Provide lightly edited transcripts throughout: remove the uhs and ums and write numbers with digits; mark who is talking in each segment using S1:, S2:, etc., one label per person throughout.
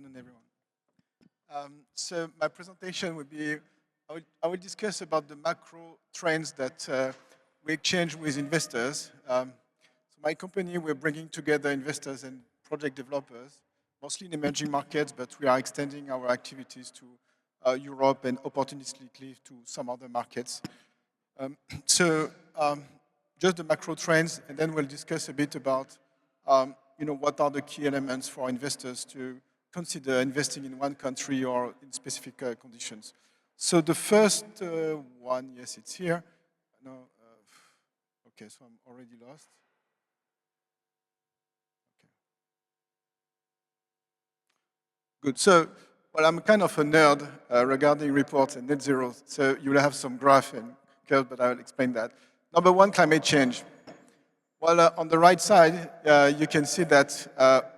S1: afternoon, everyone. So my presentation would be, I will discuss about the macro trends that we exchange with investors. So my company, we're bringing together investors and project developers, mostly in emerging markets, but we are extending our activities to Europe and opportunistically to some other markets. So just the macro trends, and then we'll discuss a bit about what are the key elements for investors to consider investing in one country or in specific conditions. So the first one, yes, it's here. No, okay, so I'm already lost. Okay. Good. So, well, I'm kind of a nerd regarding reports and net zero. So you will have some graph and curve, but I will explain that. Number one, climate change. Well, on the right side, you can see that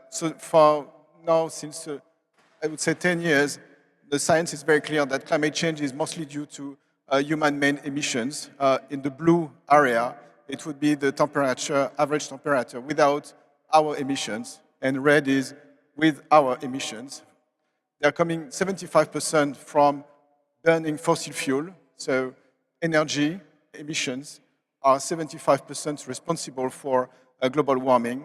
S1: so for now, since I would say 10 years, the science is very clear that climate change is mostly due to human-made emissions. In the blue area, it would be the temperature, average temperature, without our emissions, and red is with our emissions. They're coming 75% from burning fossil fuel, so energy emissions are 75% responsible for global warming.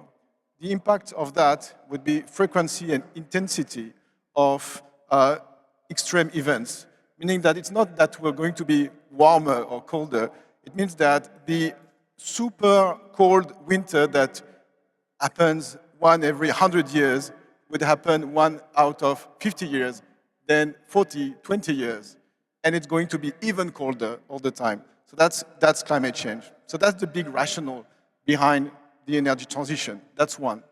S1: The impact of that would be frequency and intensity of extreme events, meaning that it's not that we're going to be warmer or colder. It means that the super cold winter that happens one every 100 years would happen one out of 50 years, then 40, 20 years. And it's going to be even colder all the time. So that's climate change. So that's the big rationale behind the energy transition. That's one.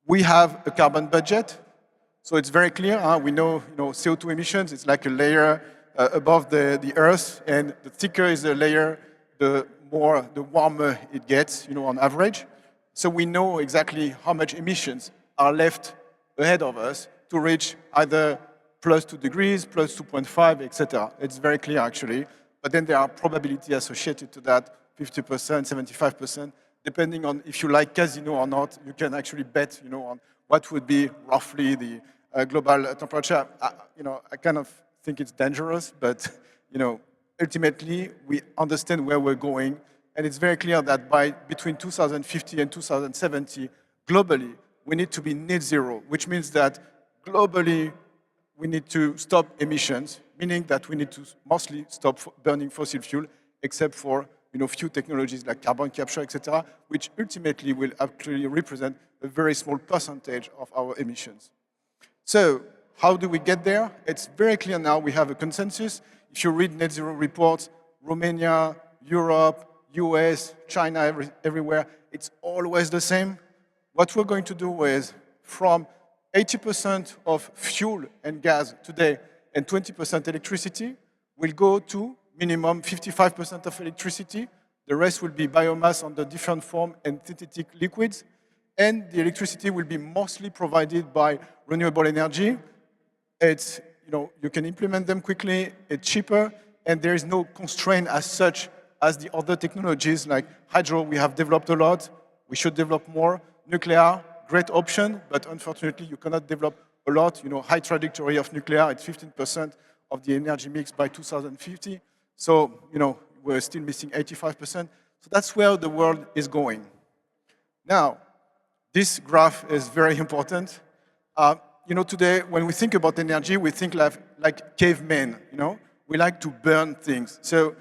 S1: We have a carbon budget. So it's very clear. We know, CO2 emissions, it's like a layer above the Earth. And the thicker is the layer, the warmer it gets, on average. So we know exactly how much emissions are left ahead of us to reach either plus 2 degrees, plus 2.5, etc. It's very clear, actually. But then there are probability associated to that, 50%, 75%, depending on if you like casino or not. You can actually bet, on what would be roughly the global temperature. I kind of think it's dangerous, but ultimately we understand where we're going, and it's very clear that between 2050 and 2070, globally, we need to be net zero, which means that globally we need to stop emissions, meaning that we need to mostly stop burning fossil fuel, except for few technologies like carbon capture, etc., which ultimately will actually represent a very small percentage of our emissions. So how do we get there? It's very clear now we have a consensus. If you read net zero reports, Romania, Europe, US, China, everywhere, it's always the same. What we're going to do is from 80% of fuel and gas today and 20% electricity, will go to minimum 55% of electricity. The rest will be biomass under different form and synthetic liquids. And the electricity will be mostly provided by renewable energy. It's, you can implement them quickly, it's cheaper, and there is no constraint as such as the other technologies like hydro we have developed a lot. We should develop more. Nuclear, great option, but unfortunately you cannot develop a lot. High trajectory of nuclear, it's 15% of the energy mix by 2050. So, we're still missing 85%. So that's where the world is going. Now, this graph is very important. Today, when we think about energy, we think like cavemen, We like to burn things. So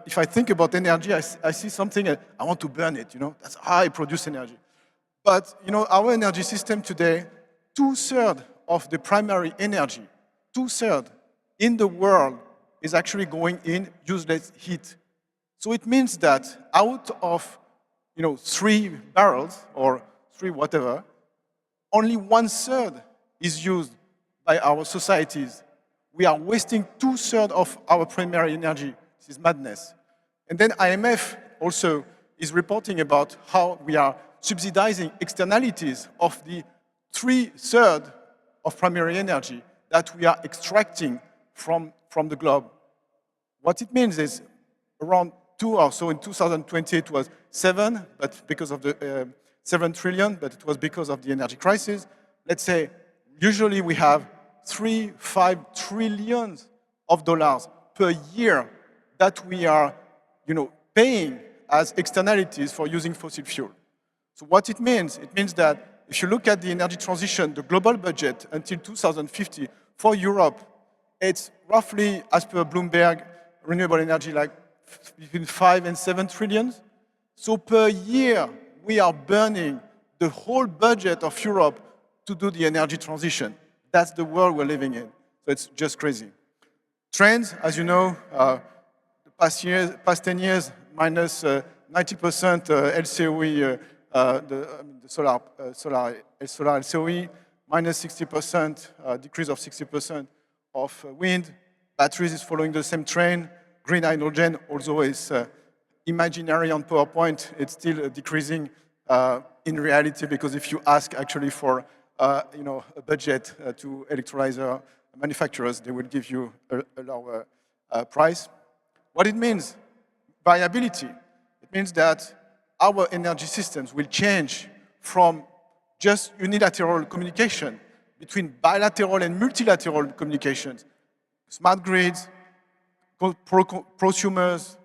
S1: if I think about energy, I see something, I want to burn it, That's how I produce energy. But, our energy system today, 2/3 of the primary energy, 2/3 in the world is actually going in useless heat. So it means that out of 3 barrels or 3 whatever, only 1/3 is used by our societies. We are wasting 2/3 of our primary energy. This is madness. And then IMF also is reporting about how we are subsidizing externalities of the 3/3 of primary energy that we are extracting from the globe. What it means is around 2 or so in 2020 it was 7, but because of the 7 trillion, but it was because of the energy crisis. Let's say Usually we have 3-5 trillions of dollars per year that we are paying as externalities for using fossil fuel. So what it means that if you look at the energy transition, the global budget until 2050 for Europe, it's roughly, as per Bloomberg, renewable energy like between 5 and 7 trillions. So per year, we are burning the whole budget of Europe to do the energy transition. That's the world we're living in. So it's just crazy. Trends, as you know, the past 10 years, minus 90% LCOE, the solar LCOE, minus 60%, decrease of 60% of wind. Batteries is following the same trend. Green hydrogen, although is imaginary on PowerPoint, it's still decreasing in reality, because if you ask actually for a budget to electrolyzer manufacturers, they will give you a lower price. What it means, variability. It means that our energy systems will change from just unilateral communication between bilateral and multilateral communications, smart grids, prosumers,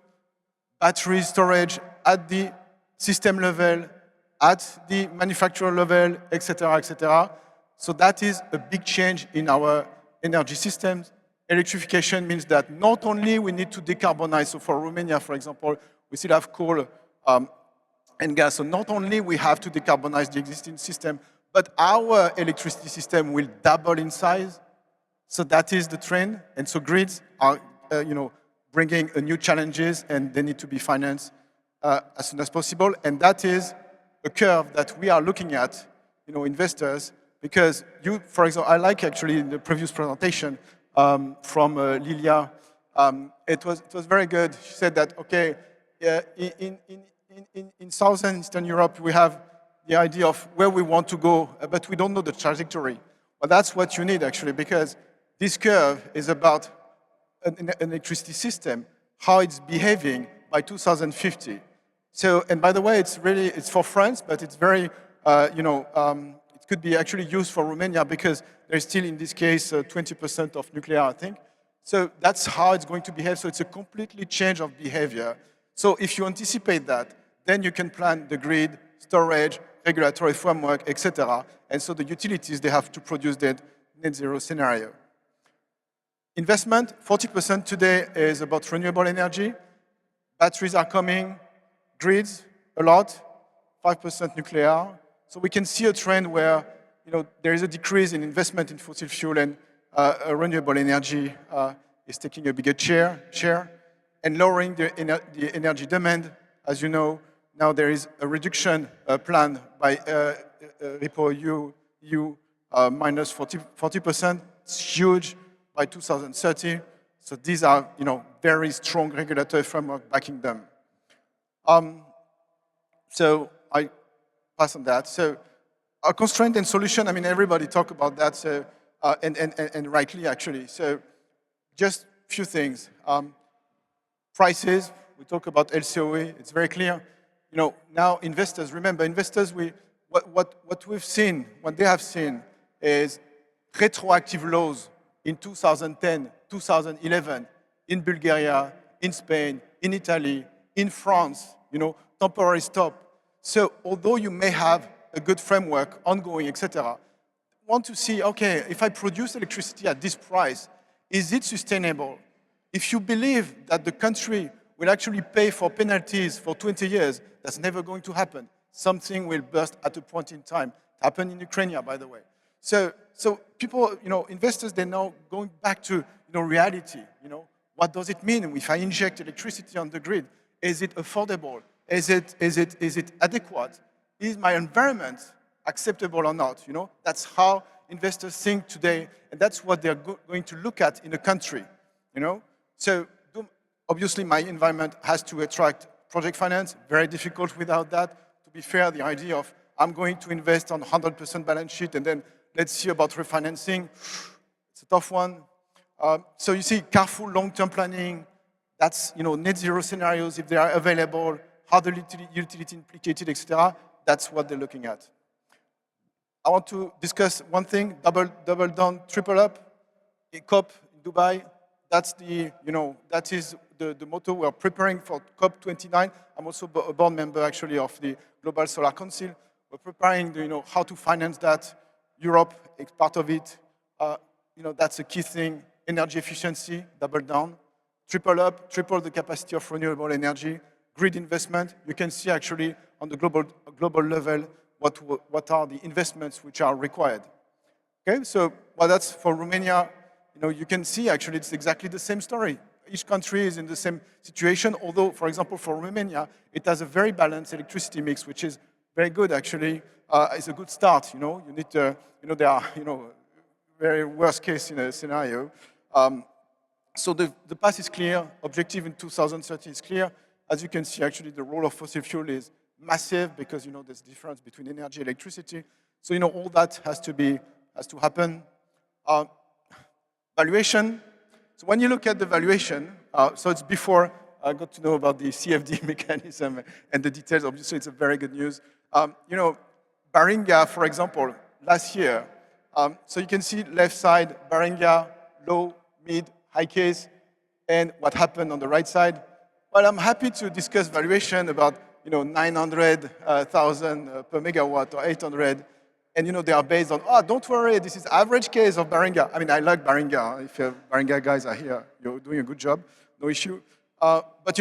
S1: battery storage at the system level, at the manufacturer level, etc., etc. So that is a big change in our energy systems. Electrification means that not only we need to decarbonize, so for Romania, for example, we still have coal and gas, so not only we have to decarbonize the existing system, but our electricity system will double in size. So that is the trend, and so grids are, bringing new challenges, and they need to be financed as soon as possible. And that is a curve that we are looking at, investors, because for example, I like actually the previous presentation from Lilia. It was very good. She said that, okay, in Southern Eastern Europe, we have the idea of where we want to go, but we don't know the trajectory. But that's what you need, actually, because this curve is about an electricity system, how it's behaving by 2050. So, and by the way, it's for France, but it's very, it could be actually used for Romania, because there's still, in this case, 20% of nuclear, I think. So that's how it's going to behave. So it's a completely change of behavior. So if you anticipate that, then you can plan the grid, storage, regulatory framework, etc. And so the utilities, they have to produce that net zero scenario. Investment, 40% today is about renewable energy. Batteries are coming, grids, a lot, 5% nuclear. So we can see a trend where there is a decrease in investment in fossil fuel, and renewable energy is taking a bigger share and lowering the energy demand. As you know, now there is a reduction plan by REPowerEU, minus 40%. It's huge by 2030. So these are, very strong regulatory framework backing them. So I pass on that. So a constraint and solution, everybody talk about that, so, and rightly, actually. So just a few things. Prices, we talk about LCOE, it's very clear. Now investors, remember, what we've seen, what they have seen is retroactive laws in 2010, 2011, in Bulgaria, in Spain, in Italy, in France, temporary stop. So although you may have a good framework ongoing, etc., want to see, okay, if I produce electricity at this price, is it sustainable? If you believe that the country will actually pay for penalties for 20 years, that's never going to happen. Something will burst at a point in time. It happened in Ukraine, by the way. So people, investors, they're now going back to reality. What does it mean if I inject electricity on the grid? Is it affordable? Is it adequate? Is my environment acceptable or not? That's how investors think today, and that's what they're going to look at in a country. So obviously, my environment has to attract project finance. Very difficult without that. To be fair, the idea of I'm going to invest on 100% balance sheet and then let's see about refinancing, it's a tough one. So you see, careful long-term planning. That's net zero scenarios if they are available, how the utility implicated, etc. That's what they're looking at. I want to discuss one thing, double down, triple up. A COP in Dubai, that's that is the motto. We are preparing for COP 29. I'm also a board member, actually, of the Global Solar Council. We're preparing, how to finance that. Europe is part of it. That's a key thing. Energy efficiency, double down. Triple up, triple the capacity of renewable energy. Grid investment. You can see, actually, on the global level, what are the investments which are required. Okay, so that's for Romania. You can see, actually, it's exactly the same story. Each country is in the same situation, although, for example, for Romania, it has a very balanced electricity mix, which is very good, actually. It's a good start, You need to, there are, very worst case scenario. So the path is clear. Objective in 2030 is clear. As you can see, actually, the role of fossil fuel is massive because, there's a difference between energy and electricity. So, all that has to happen. Valuation. So when you look at the valuation, so it's before I got to know about the CFD mechanism and the details. Obviously, it's a very good news. Baringa, for example, last year. So you can see left side, Baringa, low, mid, high case, and what happened on the right side. Well, I'm happy to discuss valuation about 900,000 per megawatt or 800. And they are based on, don't worry, this is average case of Baringa. I mean, I like Baringa. If Baringa guys are here, you're doing a good job, no issue. But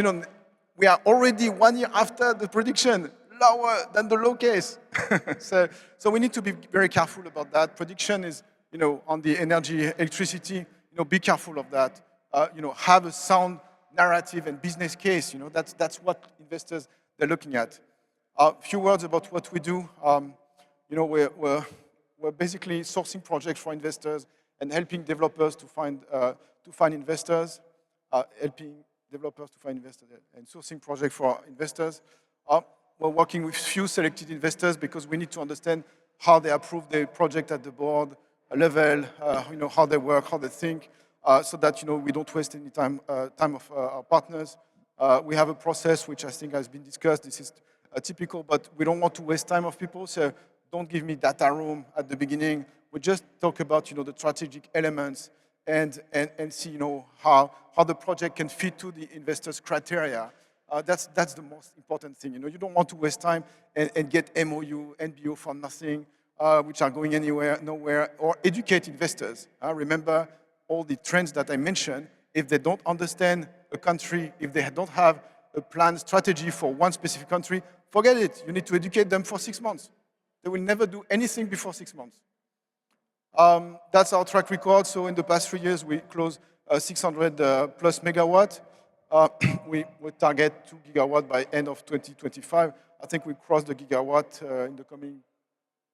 S1: we are already 1 year after the prediction, lower than the low case. so we need to be very careful about that. Prediction is, on the energy, electricity, be careful of that. Have a sound narrative and business case. That's what investors they're looking at. A few words about what we do. We're basically sourcing projects for investors and helping developers to find investors, helping developers to find investors and sourcing projects for investors. We're working with few selected investors because we need to understand how they approve their project at the board level, how they work, how they think, so that we don't waste any time of our partners. We have a process which I think has been discussed. This is typical, but we don't want to waste time of people. So don't give me data room at the beginning. We just talk about the strategic elements and see how the project can fit to the investors' criteria. That's the most important thing. You don't want to waste time and get MOU, NBO for nothing, which are going nowhere, or educate investors. Remember all the trends that I mentioned. If they don't understand a country, if they don't have a planned strategy for one specific country, forget it. You need to educate them for 6 months. They will never do anything before 6 months. That's our track record. So in the past 3 years, we closed 600 plus megawatt. We target 2 gigawatt by end of 2025. I think we crossed the gigawatt in the coming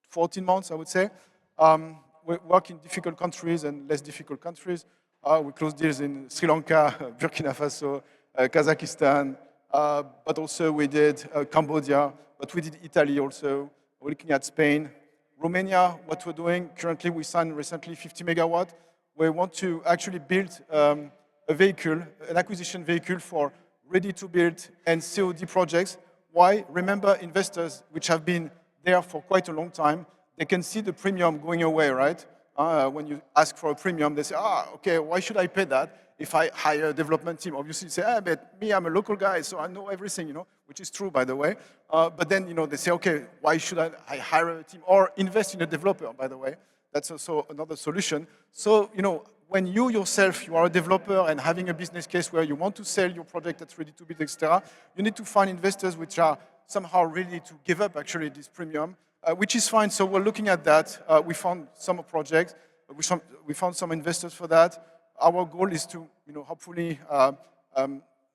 S1: 14 months, I would say. We work in difficult countries and less difficult countries. We closed deals in Sri Lanka, Burkina Faso, Kazakhstan, but also we did Cambodia, but we did Italy also. We're looking at Spain. Romania, what we're doing, currently we signed recently 50 megawatt. We want to actually build a vehicle, an acquisition vehicle for ready-to-build and COD projects. Why? Remember, investors which have been there for quite a long time, they can see the premium going away, right? When you ask for a premium, they say, okay, why should I pay that if I hire a development team? Obviously, you say, but me, I'm a local guy, so I know everything, which is true, by the way. But then, they say, okay, why should I hire a team or invest in a developer, by the way? That's also another solution. So, when you yourself, you are a developer and having a business case where you want to sell your project that's ready to build, etc., you need to find investors which are somehow ready to give up, actually, this premium, which is fine. So we're looking at that. We found some projects. We found some investors for that. Our goal is to, hopefully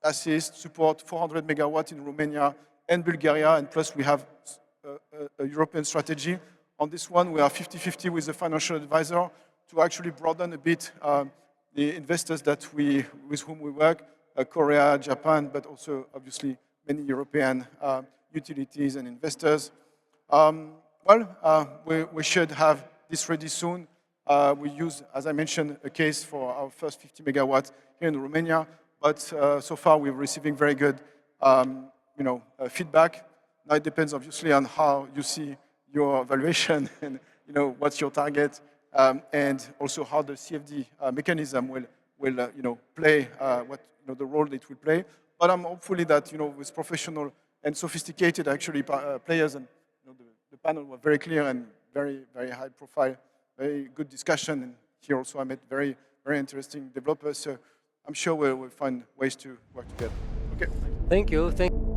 S1: assist, support 400 megawatt in Romania and Bulgaria, and plus we have a European strategy. On this one, we are 50-50 with the financial advisor to actually broaden a bit the investors with whom we work, Korea, Japan, but also obviously many European utilities and investors. We should have this ready soon. We use, as I mentioned, a case for our first 50 megawatts here in Romania, but so far we're receiving very good feedback. Now it depends obviously on how you see your valuation what's your target, and also how the CFD mechanism will play the role it will play. But I'm hopefully that with professional and sophisticated actually players, and the panel were very clear and very high profile, very good discussion. And here also I met very interesting developers. So I'm sure we'll find ways to work together. Okay.
S2: Thank you.